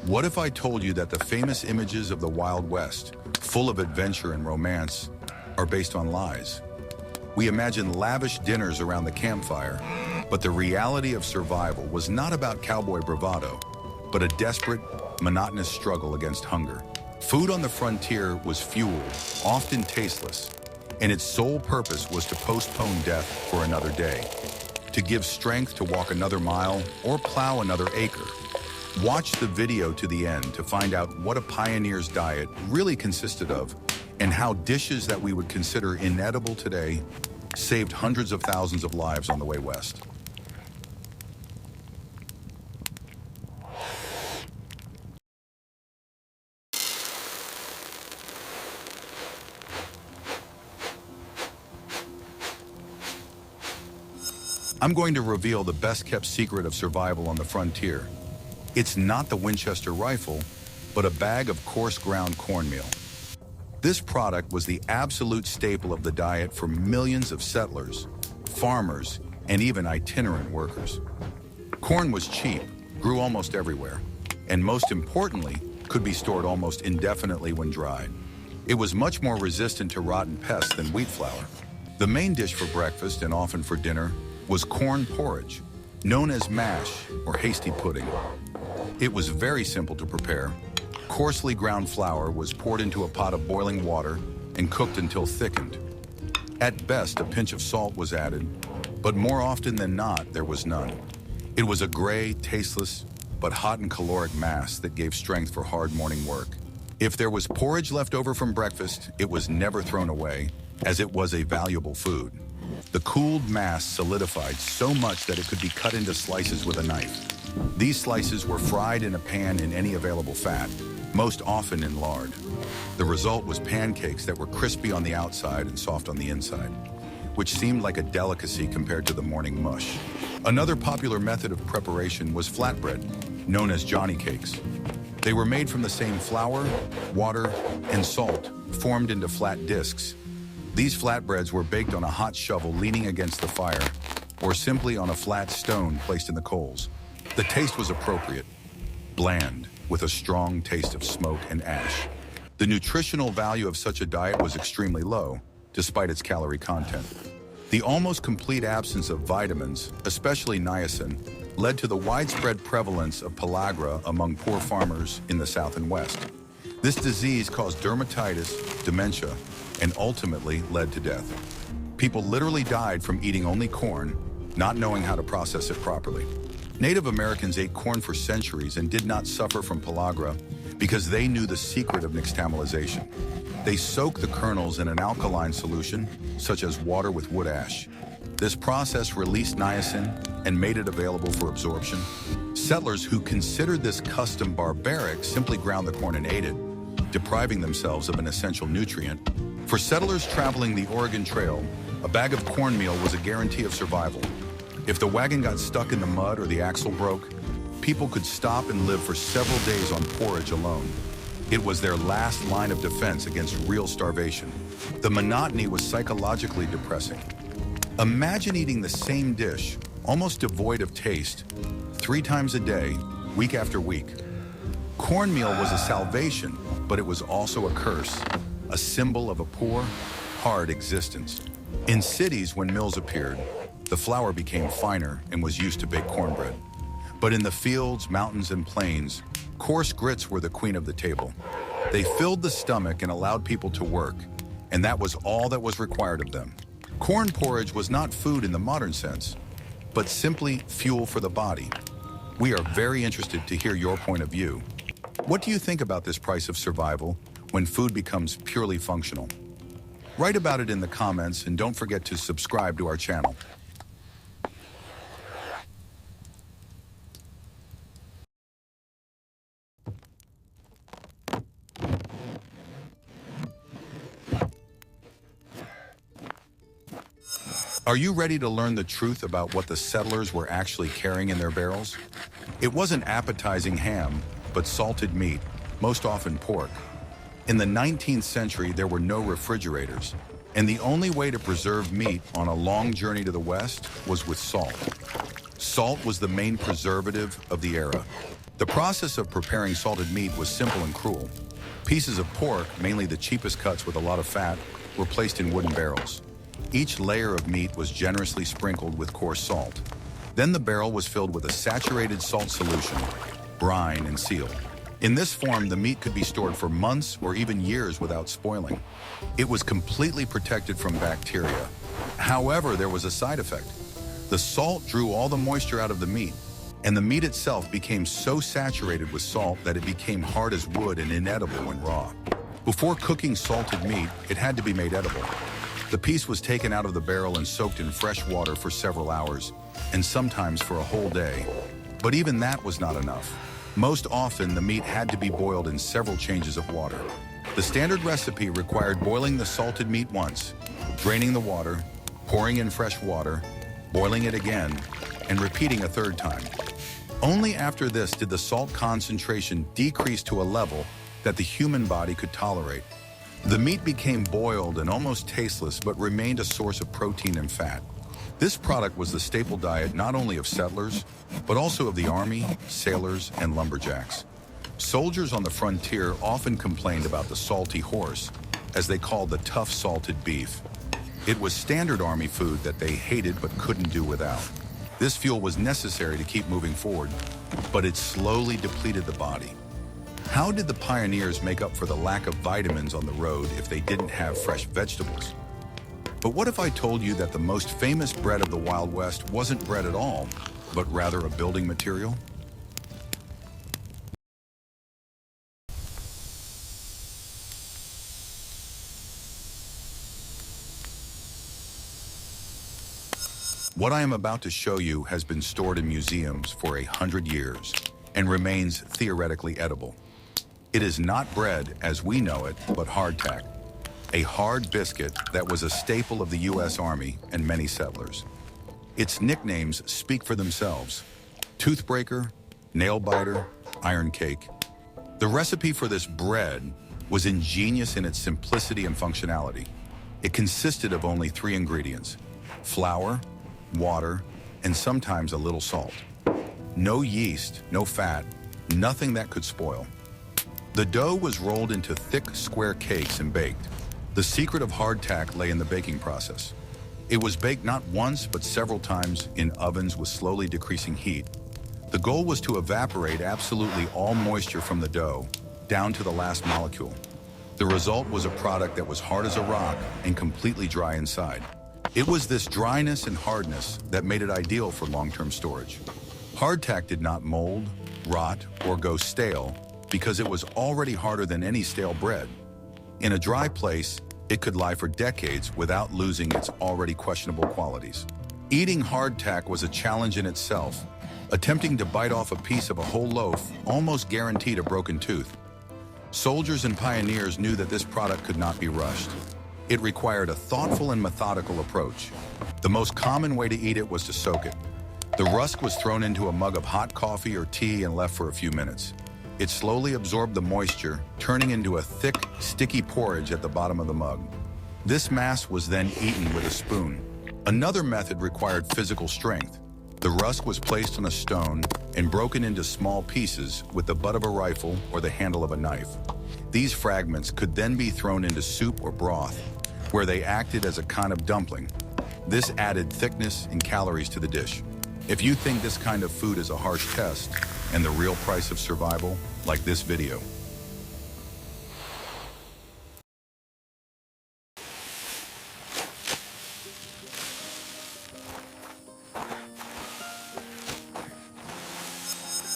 What if I told you that the famous images of the Wild West, full of adventure and romance, are based on lies? We imagine lavish dinners around the campfire, but the reality of survival was not about cowboy bravado, but a desperate, monotonous struggle against hunger. Food on the frontier was fuel, often tasteless, and its sole purpose was to postpone death for another day, to give strength to walk another mile or plow another acre. Watch the video to the end to find out what a pioneer's diet really consisted of and how dishes that we would consider inedible today saved hundreds of thousands of lives on the way west. I'm going to reveal the best-kept secret of survival on the frontier. It's not the Winchester rifle, but a bag of coarse ground cornmeal. This product was the absolute staple of the diet for millions of settlers, farmers, and even itinerant workers. Corn was cheap, grew almost everywhere, and most importantly, could be stored almost indefinitely when dried. It was much more resistant to rotten pests than wheat flour. The main dish for breakfast and often for dinner was corn porridge, known as mash or hasty pudding. It was very simple to prepare. Coarsely ground flour was poured into a pot of boiling water and cooked until thickened. At best, a pinch of salt was added, but more often than not, there was none. It was a gray, tasteless, but hot and caloric mass that gave strength for hard morning work. If there was porridge left over from breakfast, it was never thrown away, as it was a valuable food. The cooled mass solidified so much that it could be cut into slices with a knife. These slices were fried in a pan in any available fat, most often in lard. The result was pancakes that were crispy on the outside and soft on the inside, which seemed like a delicacy compared to the morning mush. Another popular method of preparation was flatbread, known as Johnny cakes. They were made from the same flour, water, and salt, formed into flat discs. These flatbreads were baked on a hot shovel leaning against the fire, or simply on a flat stone placed in the coals. The taste was appropriate, bland, with a strong taste of smoke and ash. The nutritional value of such a diet was extremely low, despite its calorie content. The almost complete absence of vitamins, especially niacin, led to the widespread prevalence of pellagra among poor farmers in the South and West. This disease caused dermatitis, dementia, and ultimately led to death. People literally died from eating only corn, not knowing how to process it properly. Native Americans ate corn for centuries and did not suffer from pellagra because they knew the secret of nixtamalization. They soaked the kernels in an alkaline solution, such as water with wood ash. This process released niacin and made it available for absorption. Settlers who considered this custom barbaric simply ground the corn and ate it, depriving themselves of an essential nutrient. For settlers traveling the Oregon Trail, a bag of cornmeal was a guarantee of survival. If the wagon got stuck in the mud or the axle broke, people could stop and live for several days on porridge alone. It was their last line of defense against real starvation. The monotony was psychologically depressing. Imagine eating the same dish, almost devoid of taste, 3 times a day, week after week. Cornmeal was a salvation, but it was also a curse, a symbol of a poor, hard existence. In cities, when mills appeared, the flour became finer and was used to bake cornbread. But in the fields, mountains, and plains, coarse grits were the queen of the table. They filled the stomach and allowed people to work, and that was all that was required of them. Corn porridge was not food in the modern sense, but simply fuel for the body. We are very interested to hear your point of view. What do you think about this price of survival when food becomes purely functional? Write about it in the comments and don't forget to subscribe to our channel. Are you ready to learn the truth about what the settlers were actually carrying in their barrels? It wasn't appetizing ham, but salted meat, most often pork. In the 19th century, there were no refrigerators, and the only way to preserve meat on a long journey to the West was with salt. Salt was the main preservative of the era. The process of preparing salted meat was simple and cruel. Pieces of pork, mainly the cheapest cuts with a lot of fat, were placed in wooden barrels. Each layer of meat was generously sprinkled with coarse salt. Then the barrel was filled with a saturated salt solution, brine, and sealed. In this form, the meat could be stored for months or even years without spoiling. It was completely protected from bacteria. However, there was a side effect. The salt drew all the moisture out of the meat, and the meat itself became so saturated with salt that it became hard as wood and inedible when raw. Before cooking salted meat, it had to be made edible. The piece was taken out of the barrel and soaked in fresh water for several hours, and sometimes for a whole day. But even that was not enough. Most often, the meat had to be boiled in several changes of water. The standard recipe required boiling the salted meat once, draining the water, pouring in fresh water, boiling it again, and repeating a third time. Only after this did the salt concentration decrease to a level that the human body could tolerate. The meat became boiled and almost tasteless, but remained a source of protein and fat. This product was the staple diet not only of settlers, but also of the army, sailors, and lumberjacks. Soldiers on the frontier often complained about the salty horse, as they called the tough salted beef. It was standard army food that they hated but couldn't do without. This fuel was necessary to keep moving forward, but it slowly depleted the body. How did the pioneers make up for the lack of vitamins on the road if they didn't have fresh vegetables? But what if I told you that the most famous bread of the Wild West wasn't bread at all, but rather a building material? What I am about to show you has been stored in museums for 100 years and remains theoretically edible. It is not bread as we know it, but hardtack, a hard biscuit that was a staple of the U.S. Army and many settlers. Its nicknames speak for themselves: toothbreaker, nail biter, iron cake. The recipe for this bread was ingenious in its simplicity and functionality. It consisted of only 3 ingredients: flour, water, and sometimes a little salt. No yeast, no fat, nothing that could spoil. The dough was rolled into thick, square cakes and baked. The secret of hardtack lay in the baking process. It was baked not once, but several times in ovens with slowly decreasing heat. The goal was to evaporate absolutely all moisture from the dough, down to the last molecule. The result was a product that was hard as a rock and completely dry inside. It was this dryness and hardness that made it ideal for long-term storage. Hardtack did not mold, rot, or go stale because it was already harder than any stale bread. In a dry place, it could lie for decades without losing its already questionable qualities. Eating hardtack was a challenge in itself. Attempting to bite off a piece of a whole loaf almost guaranteed a broken tooth. Soldiers and pioneers knew that this product could not be rushed. It required a thoughtful and methodical approach. The most common way to eat it was to soak it. The rusk was thrown into a mug of hot coffee or tea and left for a few minutes. It slowly absorbed the moisture, turning into a thick, sticky porridge at the bottom of the mug. This mass was then eaten with a spoon. Another method required physical strength. The rusk was placed on a stone and broken into small pieces with the butt of a rifle or the handle of a knife. These fragments could then be thrown into soup or broth, where they acted as a kind of dumpling. This added thickness and calories to the dish. If you think this kind of food is a harsh test and the real price of survival, like this video.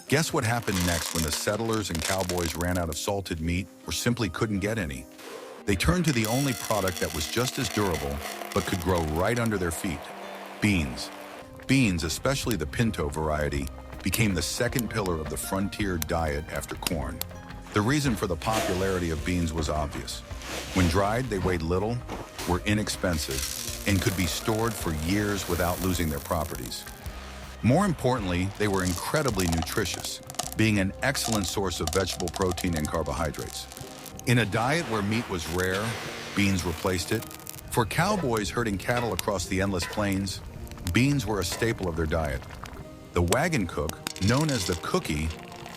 Guess what happened next when the settlers and cowboys ran out of salted meat or simply couldn't get any? They turned to the only product that was just as durable, but could grow right under their feet: beans. Beans, especially the pinto variety, became the second pillar of the frontier diet after corn. The reason for the popularity of beans was obvious. When dried, they weighed little, were inexpensive, and could be stored for years without losing their properties. More importantly, they were incredibly nutritious, being an excellent source of vegetable protein and carbohydrates. In a diet where meat was rare, beans replaced it. For cowboys herding cattle across the endless plains, beans were a staple of their diet. The wagon cook, known as the cookie,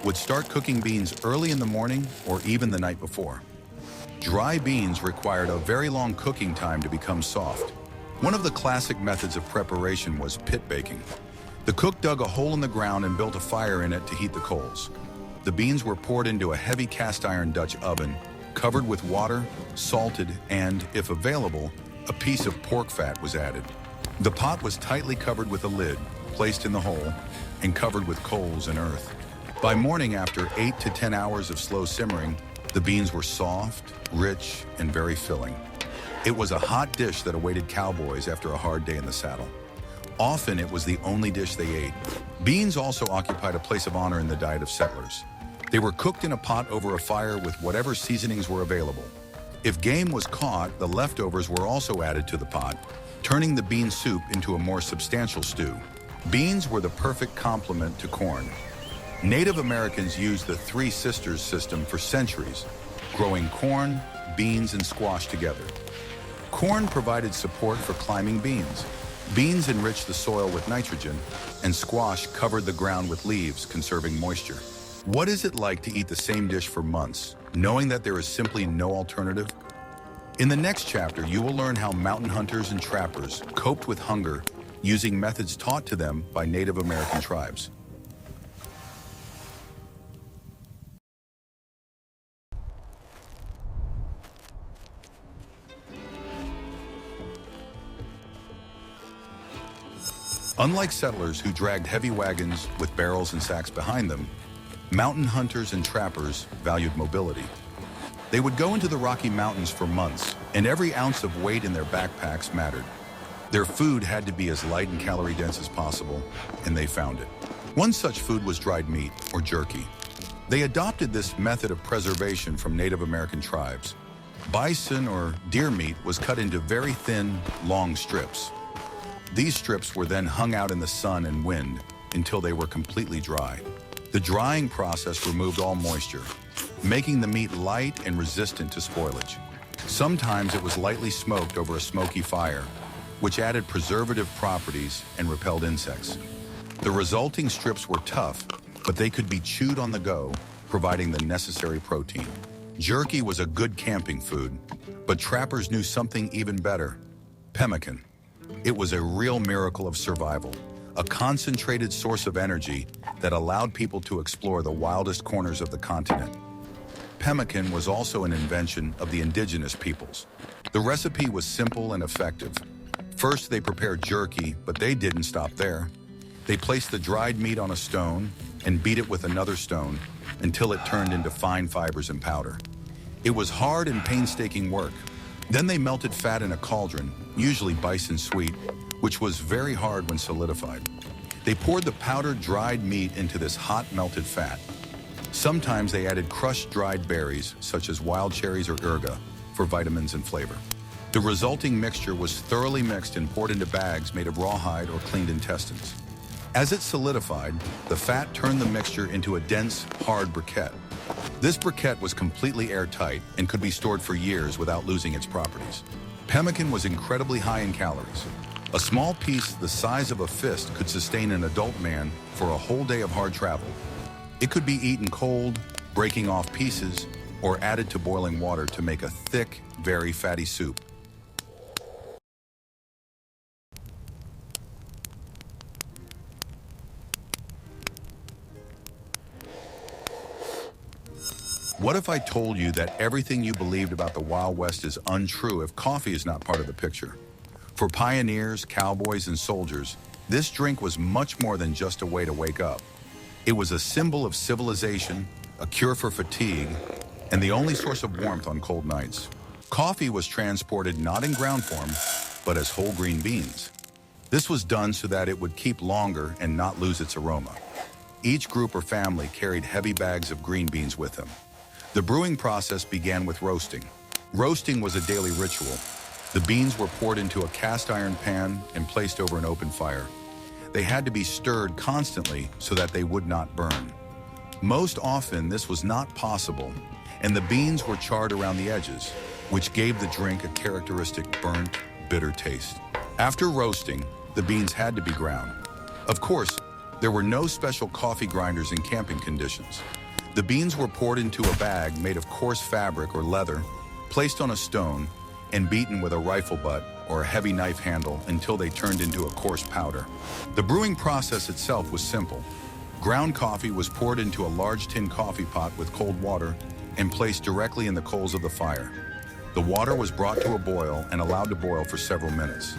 would start cooking beans early in the morning or even the night before. Dry beans required a very long cooking time to become soft. One of the classic methods of preparation was pit baking. The cook dug a hole in the ground and built a fire in it to heat the coals. The beans were poured into a heavy cast-iron Dutch oven, covered with water, salted, and, if available, a piece of pork fat was added. The pot was tightly covered with a lid, placed in the hole, and covered with coals and earth. By morning, after 8 to 10 hours of slow simmering, the beans were soft, rich, and very filling. It was a hot dish that awaited cowboys after a hard day in the saddle. Often it was the only dish they ate. Beans also occupied a place of honor in the diet of settlers. They were cooked in a pot over a fire with whatever seasonings were available. If game was caught, the leftovers were also added to the pot, turning the bean soup into a more substantial stew. Beans were the perfect complement to corn. Native Americans used the Three Sisters system for centuries, growing corn, beans, and squash together. Corn provided support for climbing beans. Beans enriched the soil with nitrogen, and squash covered the ground with leaves, conserving moisture. What is it like to eat the same dish for months, knowing that there is simply no alternative? In the next chapter, you will learn how mountain hunters and trappers coped with hunger using methods taught to them by Native American tribes. Unlike settlers who dragged heavy wagons with barrels and sacks behind them, mountain hunters and trappers valued mobility. They would go into the Rocky Mountains for months, and every ounce of weight in their backpacks mattered. Their food had to be as light and calorie-dense as possible, and they found it. One such food was dried meat, or jerky. They adopted this method of preservation from Native American tribes. Bison or deer meat was cut into very thin, long strips. These strips were then hung out in the sun and wind until they were completely dry. The drying process removed all moisture, making the meat light and resistant to spoilage. Sometimes it was lightly smoked over a smoky fire, which added preservative properties and repelled insects. The resulting strips were tough, but they could be chewed on the go, providing the necessary protein. Jerky was a good camping food, but trappers knew something even better: pemmican. It was a real miracle of survival, a concentrated source of energy that allowed people to explore the wildest corners of the continent. Pemmican was also an invention of the indigenous peoples. The recipe was simple and effective. First, they prepared jerky, but they didn't stop there. They placed the dried meat on a stone and beat it with another stone until it turned into fine fibers and powder. It was hard and painstaking work. Then they melted fat in a cauldron, usually bison sweet, which was very hard when solidified. They poured the powdered dried meat into this hot melted fat. Sometimes they added crushed dried berries, such as wild cherries or urga, for vitamins and flavor. The resulting mixture was thoroughly mixed and poured into bags made of rawhide or cleaned intestines. As it solidified, the fat turned the mixture into a dense, hard briquette. This briquette was completely airtight and could be stored for years without losing its properties. Pemmican was incredibly high in calories. A small piece the size of a fist could sustain an adult man for a whole day of hard travel. It could be eaten cold, breaking off pieces, or added to boiling water to make a thick, very fatty soup. What if I told you that everything you believed about the Wild West is untrue if coffee is not part of the picture? For pioneers, cowboys, and soldiers, this drink was much more than just a way to wake up. It was a symbol of civilization, a cure for fatigue, and the only source of warmth on cold nights. Coffee was transported not in ground form, but as whole green beans. This was done so that it would keep longer and not lose its aroma. Each group or family carried heavy bags of green beans with them. The brewing process began with roasting. Roasting was a daily ritual. The beans were poured into a cast iron pan and placed over an open fire. They had to be stirred constantly so that they would not burn. Most often, this was not possible, and the beans were charred around the edges, which gave the drink a characteristic burnt, bitter taste. After roasting, the beans had to be ground. Of course, There were no special coffee grinders in camping conditions. The beans were poured into a bag made of coarse fabric or leather, placed on a stone, and beaten with a rifle butt or a heavy knife handle until they turned into a coarse powder. The brewing process itself was simple. Ground coffee was poured into a large tin coffee pot with cold water and placed directly in the coals of the fire. The water was brought to a boil and allowed to boil for several minutes.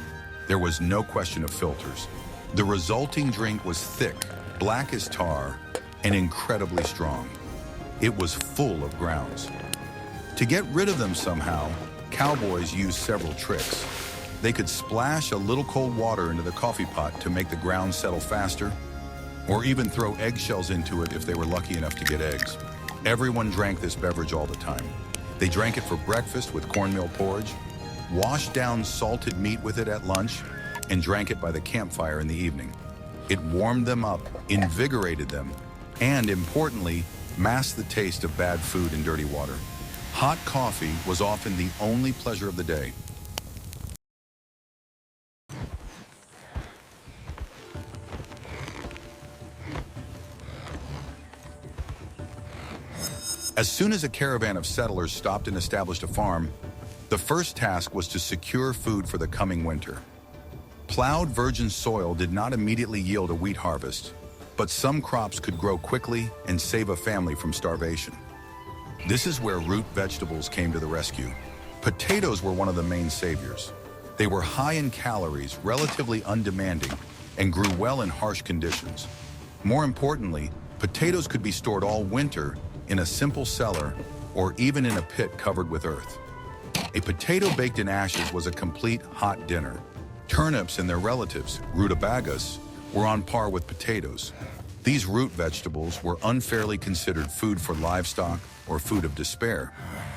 There was no question of filters. The resulting drink was thick, black as tar, and incredibly strong. It was full of grounds. To get rid of them somehow, cowboys used several tricks. They could splash a little cold water into the coffee pot to make the grounds settle faster, or even throw eggshells into it if they were lucky enough to get eggs. Everyone drank this beverage all the time. They drank it for breakfast with cornmeal porridge, washed down salted meat with it at lunch, and drank it by the campfire in the evening. It warmed them up, invigorated them, and importantly, masked the taste of bad food and dirty water. Hot coffee was often the only pleasure of the day. As soon as a caravan of settlers stopped and established a farm, the first task was to secure food for the coming winter. Plowed virgin soil did not immediately yield a wheat harvest, but some crops could grow quickly and save a family from starvation. This is where root vegetables came to the rescue. Potatoes were one of the main saviors. They were high in calories, relatively undemanding, and grew well in harsh conditions. More importantly, potatoes could be stored all winter in a simple cellar or even in a pit covered with earth. A potato baked in ashes was a complete hot dinner. Turnips and their relatives, rutabagas, were on par with potatoes. These root vegetables were unfairly considered food for livestock or food of despair,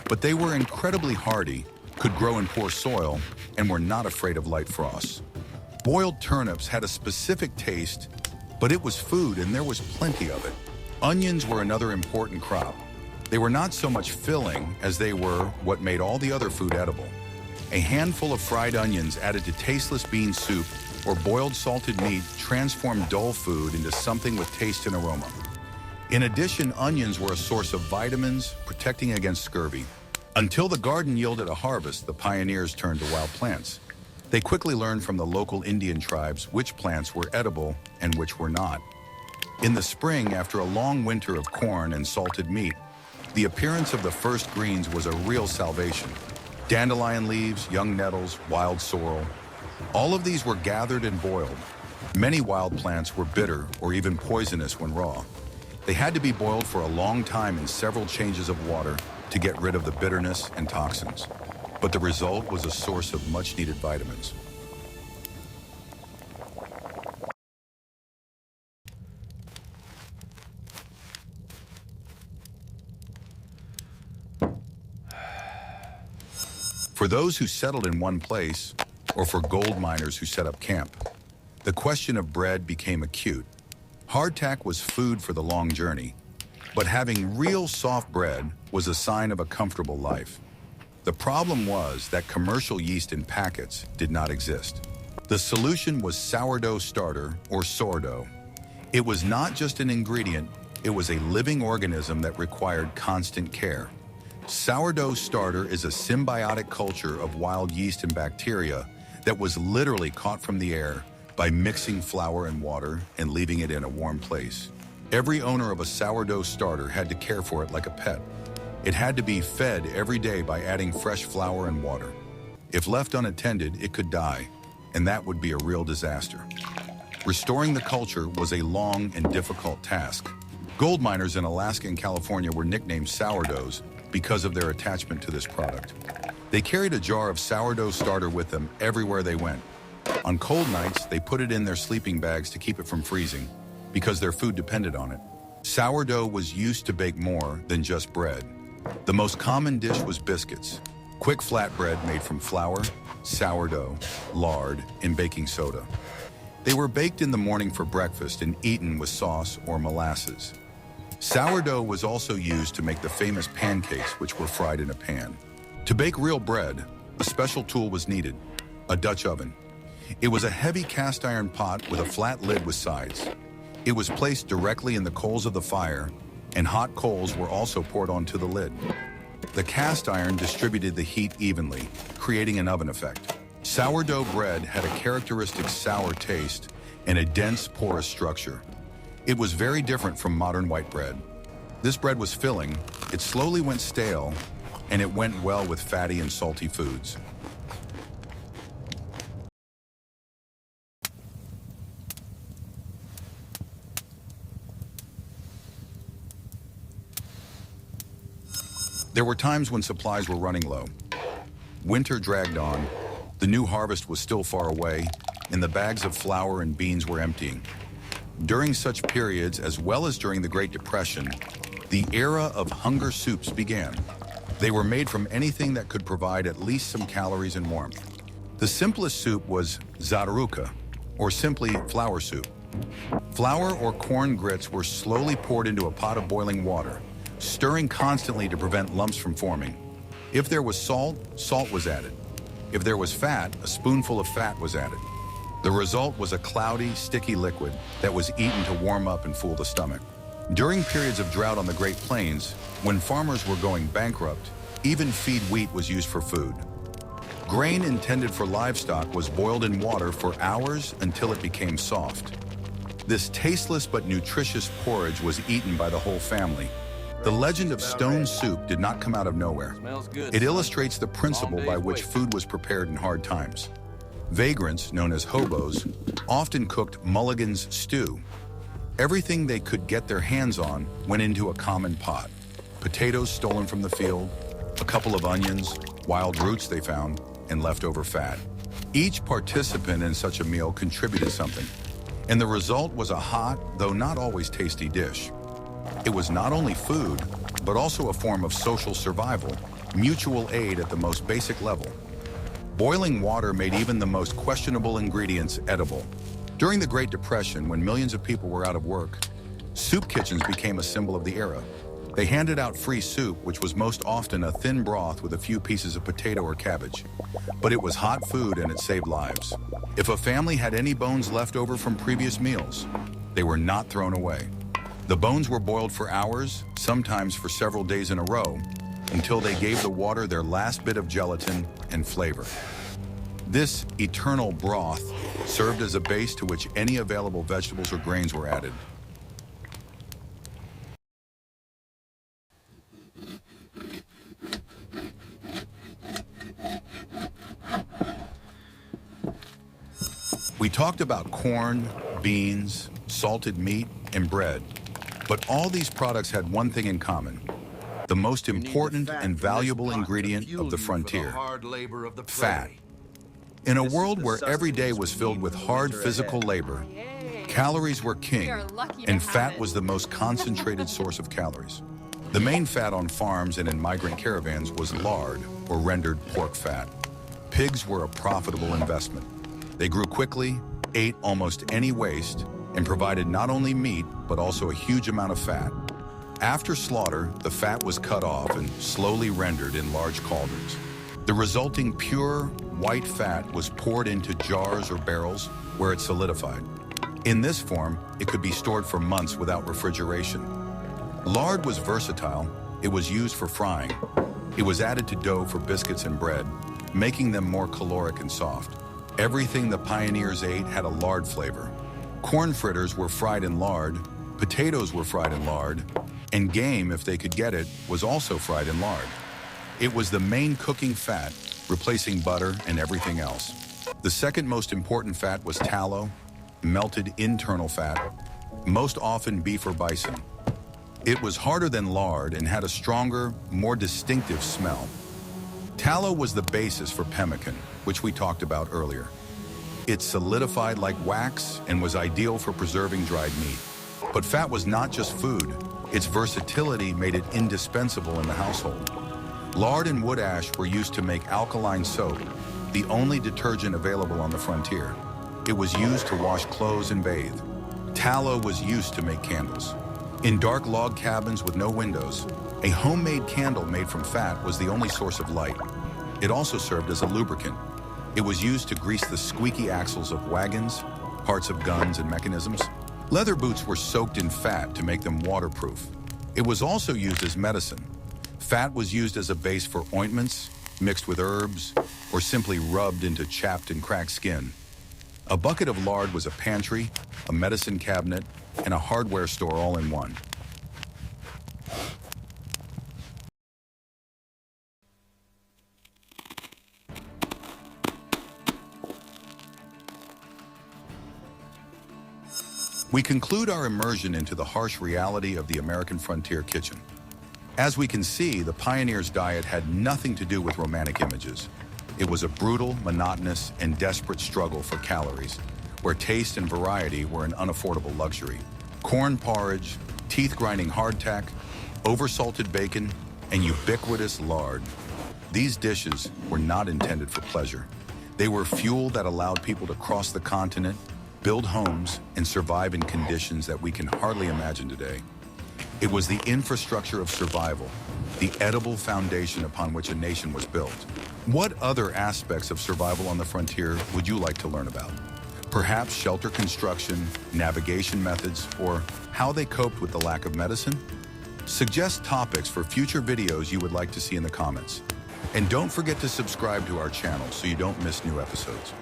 but they were incredibly hardy, could grow in poor soil, and were not afraid of light frosts. Boiled turnips had a specific taste, but it was food and there was plenty of it. Onions were another important crop. They were not so much filling as they were what made all the other food edible. A handful of fried onions added to tasteless bean soup or boiled salted meat transformed dull food into something with taste and aroma. In addition, onions were a source of vitamins, protecting against scurvy. Until the garden yielded a harvest, the pioneers turned to wild plants. They quickly learned from the local Indian tribes which plants were edible and which were not. In the spring, after a long winter of corn and salted meat, the appearance of the first greens was a real salvation. Dandelion leaves, young nettles, wild sorrel. All of these were gathered and boiled. Many wild plants were bitter or even poisonous when raw. They had to be boiled for a long time in several changes of water to get rid of the bitterness and toxins. But the result was a source of much-needed vitamins. For those who settled in one place, or for gold miners who set up camp, the question of bread became acute. Hardtack was food for the long journey, but having real soft bread was a sign of a comfortable life. The problem was that commercial yeast in packets did not exist. The solution was sourdough starter, or sourdough. It was not just an ingredient, it was a living organism that required constant care. Sourdough starter is a symbiotic culture of wild yeast and bacteria that was literally caught from the air by mixing flour and water and leaving it in a warm place. Every owner of a sourdough starter had to care for it like a pet. It had to be fed every day by adding fresh flour and water. If left unattended, it could die, and that would be a real disaster. Restoring the culture was a long and difficult task. Gold miners in Alaska and California were nicknamed sourdoughs because of their attachment to this product. They carried a jar of sourdough starter with them everywhere they went. On cold nights, they put it in their sleeping bags to keep it from freezing, because their food depended on it. Sourdough was used to bake more than just bread. The most common dish was biscuits, quick flatbread made from flour, sourdough, lard, and baking soda. They were baked in the morning for breakfast and eaten with sauce or molasses. Sourdough was also used to make the famous pancakes, which were fried in a pan. To bake real bread, a special tool was needed, a Dutch oven. It was a heavy cast iron pot with a flat lid with sides. It was placed directly in the coals of the fire, and hot coals were also poured onto the lid. The cast iron distributed the heat evenly, creating an oven effect. Sourdough bread had a characteristic sour taste and a dense, porous structure. It was very different from modern white bread. This bread was filling, it slowly went stale, and it went well with fatty and salty foods. There were times when supplies were running low. Winter dragged on, the new harvest was still far away, and the bags of flour and beans were emptying. During such periods, as well as during the Great Depression, the era of hunger soups began. They were made from anything that could provide at least some calories and warmth. The simplest soup was zaruka, or simply flour soup. Flour or corn grits were slowly poured into a pot of boiling water, stirring constantly to prevent lumps from forming. If there was salt, salt was added. If there was fat, a spoonful of fat was added. The result was a cloudy, sticky liquid that was eaten to warm up and fool the stomach. During periods of drought on the Great Plains, when farmers were going bankrupt, even feed wheat was used for food. Grain intended for livestock was boiled in water for hours until it became soft. This tasteless but nutritious porridge was eaten by the whole family. The legend of stone soup did not come out of nowhere. Smells good. It illustrates the principle by which food was prepared in hard times. Vagrants, known as hobos, often cooked Mulligan's stew. Everything they could get their hands on went into a common pot. Potatoes stolen from the field, a couple of onions, wild roots they found, and leftover fat. Each participant in such a meal contributed something, and the result was a hot, though not always tasty dish. It was not only food, but also a form of social survival, mutual aid at the most basic level. Boiling water made even the most questionable ingredients edible. During the Great Depression, when millions of people were out of work, soup kitchens became a symbol of the era. They handed out free soup, which was most often a thin broth with a few pieces of potato or cabbage. But it was hot food and it saved lives. If a family had any bones left over from previous meals, they were not thrown away. The bones were boiled for hours, sometimes for several days in a row, until they gave the water their last bit of gelatin and flavor. This eternal broth served as a base to which any available vegetables or grains were added. We talked about corn, beans, salted meat, and bread. But all these products had one thing in common: the most important and valuable ingredient of the frontier: fat. In a world where every day was filled with hard physical labor, calories were king, and fat was the most concentrated source of calories. The main fat on farms and in migrant caravans was lard, or rendered pork fat. Pigs were a profitable investment. They grew quickly, ate almost any waste, and provided not only meat, but also a huge amount of fat. After slaughter, the fat was cut off and slowly rendered in large cauldrons. The resulting pure, white fat was poured into jars or barrels where it solidified. In this form, it could be stored for months without refrigeration. Lard was versatile. It was used for frying. It was added to dough for biscuits and bread, making them more caloric and soft. Everything the pioneers ate had a lard flavor. Corn fritters were fried in lard, potatoes were fried in lard, and game, if they could get it, was also fried in lard. It was the main cooking fat, replacing butter and everything else. The second most important fat was tallow, melted internal fat, most often beef or bison. It was harder than lard and had a stronger, more distinctive smell. Tallow was the basis for pemmican, which we talked about earlier. It solidified like wax and was ideal for preserving dried meat. But fat was not just food. Its versatility made it indispensable in the household. Lard and wood ash were used to make alkaline soap, the only detergent available on the frontier. It was used to wash clothes and bathe. Tallow was used to make candles. In dark log cabins with no windows, a homemade candle made from fat was the only source of light. It also served as a lubricant. It was used to grease the squeaky axles of wagons, parts of guns and mechanisms. Leather boots were soaked in fat to make them waterproof. It was also used as medicine. Fat was used as a base for ointments, mixed with herbs, or simply rubbed into chapped and cracked skin. A bucket of lard was a pantry, a medicine cabinet, and a hardware store all in one. We conclude our immersion into the harsh reality of the American frontier kitchen. As we can see, the pioneers' diet had nothing to do with romantic images. It was a brutal, monotonous, and desperate struggle for calories, where taste and variety were an unaffordable luxury. Corn porridge, teeth-grinding hardtack, oversalted bacon, and ubiquitous lard. These dishes were not intended for pleasure. They were fuel that allowed people to cross the continent, build homes, and survive in conditions that we can hardly imagine today. It was the infrastructure of survival, the edible foundation upon which a nation was built. What other aspects of survival on the frontier would you like to learn about? Perhaps shelter construction, navigation methods, or how they coped with the lack of medicine? Suggest topics for future videos you would like to see in the comments. And don't forget to subscribe to our channel so you don't miss new episodes.